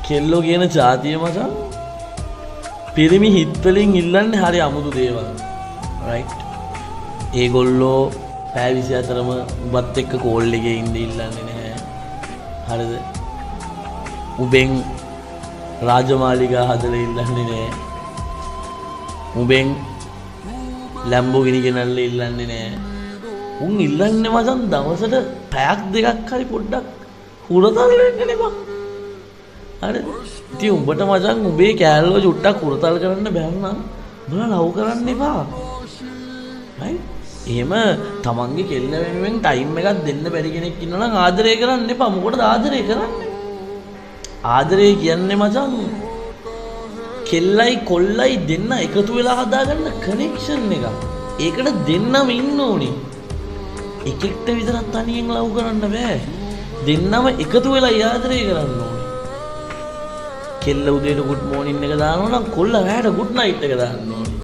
කෙල්ලෝ කියන જાතිය මචං පිරිමි හිත් වලින් ඉල්ලන්නේ හරි අමුතු දේවල්. රයිට්. ඒගොල්ලෝ පැය 24ම උඹත් එක්ක කෝල් එකේ ඉන්න ඉල්ලන්නේ නැහැ. හරිද? උඹෙන් රාජමාලිගා හදලා ඉල්ලන්නේ නැහැ. උඹෙන් ලැම්බෝගිනි ගෙනල්ලා ඉල්ලන්නේ නැහැ. උන් ඉල්ලන්නේ මචං දවසට පැයක් දෙකක් හරි පොඩ්ඩක් හුරතල් වෙන්න නෙමෙයි. හරිද? ඉතින් උඹට මචං උඹේ කෑල්ලෝ චුට්ටක් හුරතල් කරන්න බැන්නම් උඹලා ලව් කරන්න එපා. රයිට්? එහෙම තමන්ගේ කෙල්ල වෙනුවෙන් ටයිම් එකක් දෙන්න බැරි කෙනෙක් ඉන්නවා නම් ආදරය කරන්න එපා. මොකටද ආදරය කරන්නේ? ආදරය කියන්නේ මචං කෙල්ලයි කොල්ලයි දෙන්න එකතු වෙලා හදාගන්න කනෙක්ෂන් එකක්. ඒකට දෙන්නම ඉන්න ඕනේ. එකෙක්ට විතරක් තනියෙන් ලව් කරන්න බෑ. දෙන්නම එකතු වෙලා ආදරය කරන්න ඕනේ. කෙල්ල උදේට good morning එක දානවා නම් කොල්ල රැට good night එක දාන්න ඕනේ.